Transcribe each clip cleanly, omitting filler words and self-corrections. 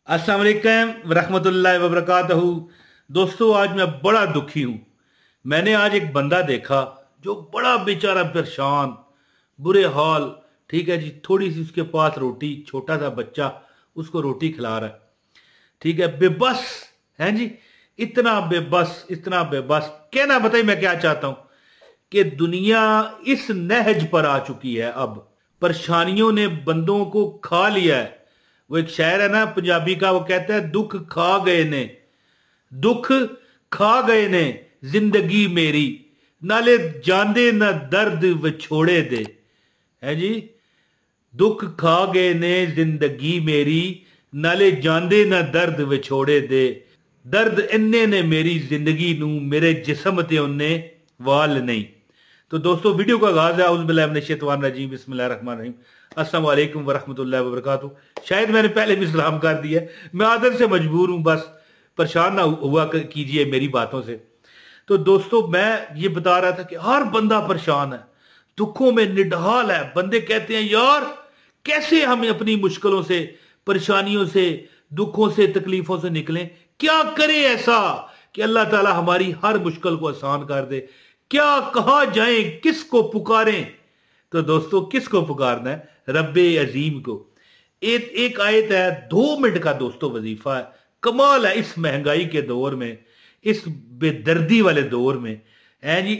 अस्सलाम वालेकुम रहमतुल्लाहि व बरकातहू। दोस्तों, आज मैं बड़ा दुखी हूँ। मैंने आज एक बंदा देखा जो बड़ा बेचारा परेशान, बुरे हाल। ठीक है जी, थोड़ी सी उसके पास रोटी, छोटा सा बच्चा उसको रोटी खिला रहा है। ठीक है, बेबस है जी। इतना बेबस, इतना बेबस। कहना बताइए मैं क्या चाहता हूँ कि दुनिया इस नहज पर आ चुकी है। अब परेशानियों ने बंदों को खा लिया है। वो एक शायर है ना पंजाबी का, वो कहता है दुख खा गए ने, दुख खा गए ने जिंदगी मेरी, नाले जांदे न दर्द विछोड़े दे। है जी, दुख खा गए ने जिंदगी मेरी, नाले जांदे न दर्द विछोड़े दे। दर्द इन्ने ने मेरी जिंदगी नू, मेरे जिस्म ते उन्ने वाल नहीं। तो दोस्तों, वीडियो का आगाज है औज़ु बिल्लाहि मिनश शैतानिर रजीम, बिस्मिल्लाहिर रहमानिर रहीम, अस्सलाम वालेकुम वरहमतुल्लाहि वबरकातुहू। शायद मैंने पहले भी सलाम कर दिया है, मैं आदर से मजबूर हूं, बस परेशान ना हुआ कीजिए मेरी बातों से। तो दोस्तों, मैं ये बता रहा था कि हर बंदा परेशान है, दुखों में निढाल है। बंदे कहते हैं यार कैसे हम अपनी मुश्किलों से, परेशानियों से, दुखों से, तकलीफों से निकलें, क्या करें ऐसा कि अल्लाह ताला हमारी हर मुश्किल को आसान कर दे। क्या कहा जाए, किसको पुकारें? तो दोस्तों, किसको पुकारना है? रब्बे अजीम को। एक आयत है, 2 मिनट का दोस्तों वजीफा है। कमाल है इस महंगाई के दौर में, इस बेदर्दी वाले दौर में, है जी,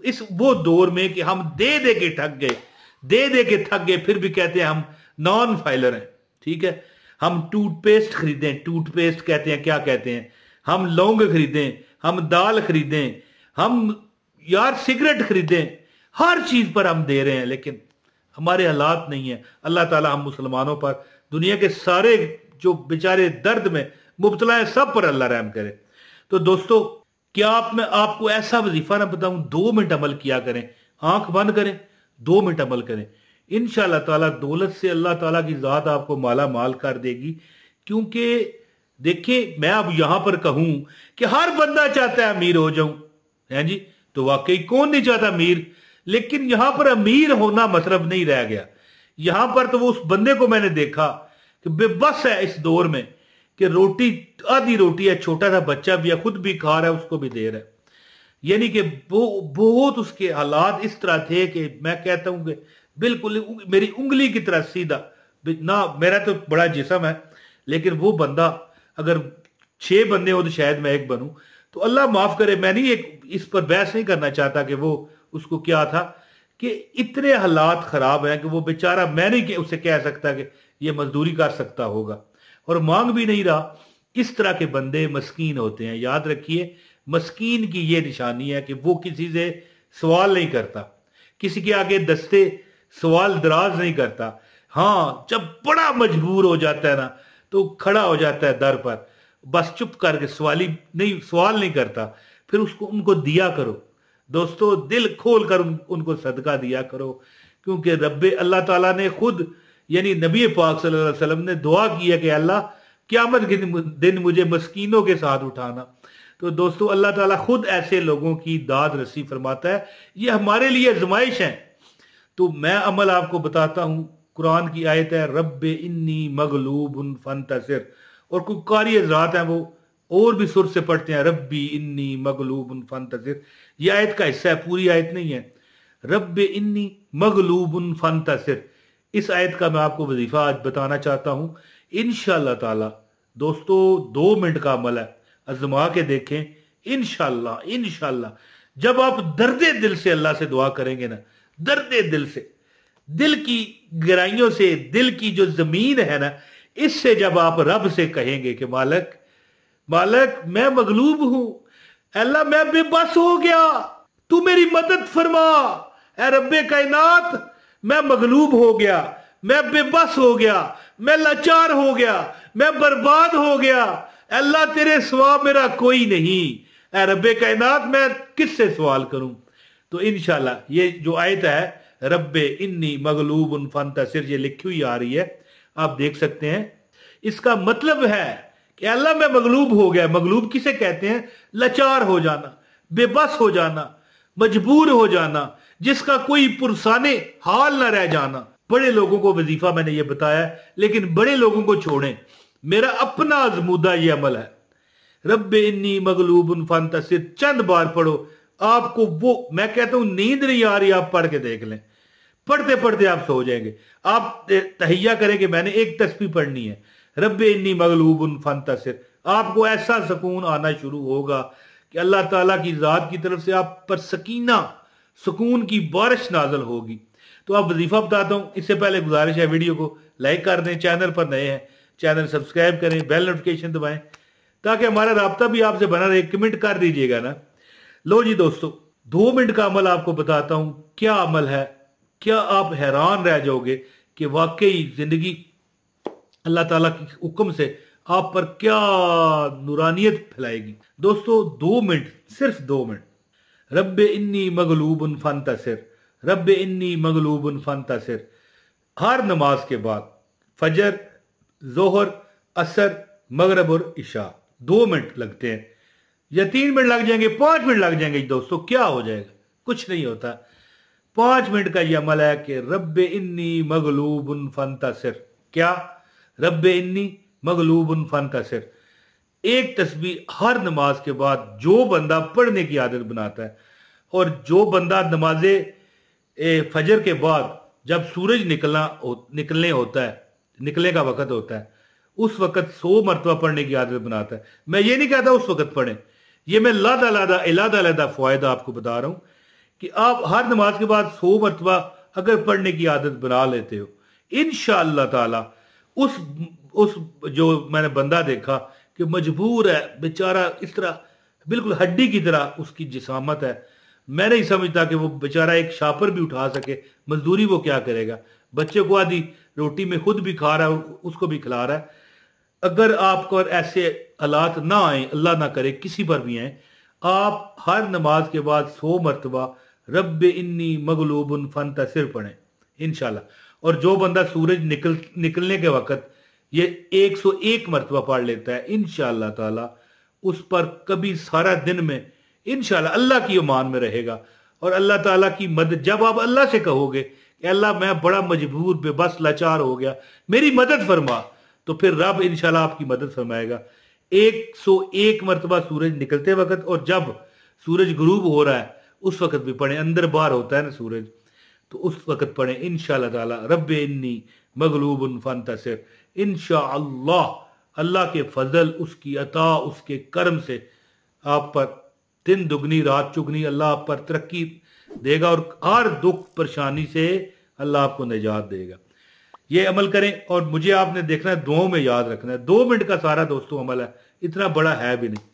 इस वो दौर में कि हम दे दे के थक गए, दे दे के थक गए, फिर भी कहते हैं हम नॉन फाइलर हैं। ठीक है, हम टूथपेस्ट खरीदें, टूथपेस्ट कहते हैं, क्या कहते हैं, हम लौंग खरीदें, हम दाल खरीदें, हम यार सिगरेट खरीदें, हर चीज पर हम दे रहे हैं, लेकिन हमारे हालात नहीं है। अल्लाह ताला हम मुसलमानों पर, दुनिया के सारे जो बेचारे दर्द में मुब्तला है, सब पर अल्लाह रहम करे। तो दोस्तों, क्या मैं आपको ऐसा वजीफा ना बताऊं? 2 मिनट अमल किया करें, आंख बंद करें, 2 मिनट अमल करें। इंशाअल्लाह ताला दौलत से अल्लाह ताला की जात आपको माला माल कर देगी। क्योंकि देखिए, मैं अब यहां पर कहूं कि हर बंदा चाहता है अमीर हो जाऊं, है जी, तो वाकई कौन नहीं चाहता अमीर। लेकिन यहां पर अमीर होना मतलब नहीं रह गया। यहां पर तो वो उस बंदे को मैंने देखा कि बेबस है इस दौर में, कि रोटी, आधी रोटी है, छोटा सा बच्चा भी है, खुद भी खा रहा है, उसको भी दे रहा है। यानी कि बहुत उसके हालात इस तरह थे कि मैं कहता हूं कि बिल्कुल मेरी उंगली की तरह सीधा ना। मेरा तो बड़ा जिस्म है, लेकिन वो बंदा अगर 6 बंदे हो तो शायद मैं एक बनूं। तो अल्लाह माफ करे, मैं नहीं एक इस पर बहस नहीं करना चाहता कि वो उसको क्या था, कि इतने हालात खराब हैं कि वो बेचारा, मैं नहीं उसे कह सकता कि ये मजदूरी कर सकता होगा, और मांग भी नहीं रहा। इस तरह के बंदे मस्कीन होते हैं। याद रखिए, मस्कीन की ये निशानी है कि वो किसी से सवाल नहीं करता, किसी के आगे दस्ते सवाल दराज नहीं करता। हाँ, जब बड़ा मजबूर हो जाता है ना, तो खड़ा हो जाता है दर पर, बस चुप करके सवाल नहीं करता। फिर उसको, उनको दिया करो दोस्तों, दिल खोल कर उनको सदका दिया करो। क्योंकि रब्बे अल्लाह ताला ने खुद, यानी नबी पाक सल्लल्लाहु अलैहि वसल्लम ने दुआ की है कि अल्लाह क़यामत के दिन मुझे मस्कीनों के साथ उठाना। तो दोस्तों, अल्लाह ताला खुद ऐसे लोगों की दाद रसी फरमाता है। ये हमारे लिए आजमाइश है। तो मैं अमल आपको बताता हूं। कुरान की आयत है, रब्बे इन्नी मगलूबुन फंतसिर। और कुछ कारी हज़रात हैं, वो और भी सुर से पढ़ते हैं, रब्बी इन्नी मगलूबुन फंतसिर। यह आयत का हिस्सा है, पूरी आयत नहीं है। रब्बे इन्नी मगलूबुन फंतसिर, इस आयत का मैं आपको वजीफा आज बताना चाहता हूं। इंशाअल्लाह ताला दोस्तों, 2 मिनट का अमल है, आजमा के देखें। इंशाअल्लाह इंशाअल्लाह जब आप दर्दे दिल से अल्लाह से दुआ करेंगे ना, दर्दे दिल से, दिल की गहराइयों से, दिल की जो जमीन है ना, इससे जब आप रब से कहेंगे कि मालिक, मालिक मैं मगलूब हूं, अल्लाह मैं बेबस हो गया, तू मेरी मदद फरमा। ए रब्बे कायनात, मैं मगलूब हो गया, मैं बेबस हो गया, मैं लाचार हो गया, मैं बर्बाद हो गया। अल्लाह तेरे सिवा मेरा कोई नहीं। ए रब्बे कायनात, मैं किससे सवाल करूं? तो इंशाल्लाह ये जो आयत है, रब्बे इन्नी मगलूबुन फंतसिर, ये लिखी हुई आ रही है, आप देख सकते हैं। इसका मतलब है कि अल्लाह मैं मगलूब हो गया। मगलूब किसे कहते हैं? लाचार हो जाना, बेबस हो जाना, मजबूर हो जाना, जिसका कोई पुरसाने हाल ना रह जाना। बड़े लोगों को वजीफा मैंने ये बताया, लेकिन बड़े लोगों को छोड़ें, मेरा अपना आजमूदा ये अमल है। रब्बे इन्नी मगलूबुन फंतसिर चंद बार पढ़ो, आपको वो, मैं कहता हूं नींद नहीं आ रही, आप पढ़ के देख लें, पढ़ते पढ़ते आप सो जाएंगे। आप तहिया करें कि मैंने एक तस्बीह पढ़नी है, रब्बे इन्नी मगलूबुन फंतसिर, आपको ऐसा सुकून आना शुरू होगा कि अल्लाह ताला की जात की तरफ से आप पर सकीना, सुकून की बारिश नाजल होगी। तो आप वजीफा बताता हूं, इससे पहले गुजारिश है वीडियो को लाइक कर दें, चैनल पर नए हैं चैनल सब्सक्राइब करें, बेल नोटिफिकेशन दबाएं ताकि हमारा राब्ता भी आपसे बना रहे। कमेंट कर दीजिएगा ना। लो जी दोस्तों, 2 मिनट का अमल आपको बताता हूं, क्या अमल है, क्या आप हैरान रह जाओगे कि वाकई जिंदगी अल्लाह ताला के हुक्म से आप पर क्या नूरानियत फैलाएगी। दोस्तों 2 मिनट, सिर्फ 2 मिनट। रब्बे इन्नी मगलूबुन फंतसिर, रब्बे इन्नी मगलूबुन फंतसिर, हर नमाज के बाद, फजर, जोहर, असर, मगरब और इशा 2 मिनट लगते हैं, या 3 मिनट लग जाएंगे, 5 मिनट लग जाएंगे। दोस्तों क्या हो जाएगा, कुछ नहीं होता। 5 मिनट का यह अमल है कि रब्बे इन्नी मगलूबुन फंतसिर, क्या रब्बे इन्नी मगलूबुन फंतसिर, एक तस्बीह हर नमाज के बाद जो बंदा पढ़ने की आदत बनाता है, और जो बंदा नमाजे फजर के बाद जब सूरज निकलने होता है, निकलने का वक्त होता है, उस वक्त 100 मरतबा पढ़ने की आदत बनाता है। मैं ये नहीं कहता उस वक्त पढ़ें, ये मैं अलग फायदा आपको बता रहा हूं कि आप हर नमाज के बाद 100 मरतबा अगर पढ़ने की आदत बना लेते हो, इंशाअल्लाह ताला उस जो मैंने बंदा देखा कि मजबूर है बेचारा, इस तरह बिल्कुल हड्डी की तरह उसकी जिसामत है, मैं नहीं समझता कि वो बेचारा एक शापर भी उठा सके, मजदूरी वो क्या करेगा, बच्चे को आधी रोटी में खुद भी खा रहा है, उसको भी खिला रहा है। अगर आपको ऐसे हालात ना आए, अल्लाह ना करे किसी पर भी आए, आप हर नमाज के बाद 100 मरतबा रब्बे इन्नी मगलूबुन फंतसिर पढ़ें इंशाल्लाह। और जो बंदा सूरज निकलने के वक्त ये 101 मरतबा पढ़ लेता है, इंशाअल्लाह ताला उस पर कभी सारा दिन में इंशाअल्लाह अल्लाह की ईमान में रहेगा। और अल्लाह ताला की मदद, जब आप अल्लाह से कहोगे कि अल्लाह मैं बड़ा मजबूर बेबस लाचार हो गया, मेरी मदद फरमा, तो फिर रब इंशाल्लाह आपकी मदद फरमाएगा। 101 मरतबा सूरज निकलते वक्त, और जब सूरज गुरूब हो रहा है उस वक्त भी पढ़े, अंदर बाहर होता है ना सूरज, तो उस वक्त पढ़े इंशाअल्लाह ताला रब्बे इन्नी मगलूबुन फंतसिर। इंशाअल्लाह अल्लाह के फजल, उसकी अता, उसके कर्म से आप पर दिन दुगनी रात चुगनी अल्लाह आप पर तरक्की देगा, और हर दुख परेशानी से अल्लाह आपको निजात देगा। ये अमल करें, और मुझे आपने देखना है, दुआओं में याद रखना है। 2 मिनट का सारा दोस्तों अमल है, इतना बड़ा है भी नहीं।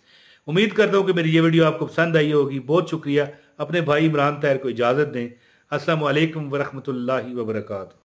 उम्मीद करता हूं कि मेरी ये वीडियो आपको पसंद आई होगी। बहुत शुक्रिया। अपने भाई इमरान ताहिर को इजाजत दें। अस्सलामु अलैकुम वरहमतुल्लाहि वबरकातुहू।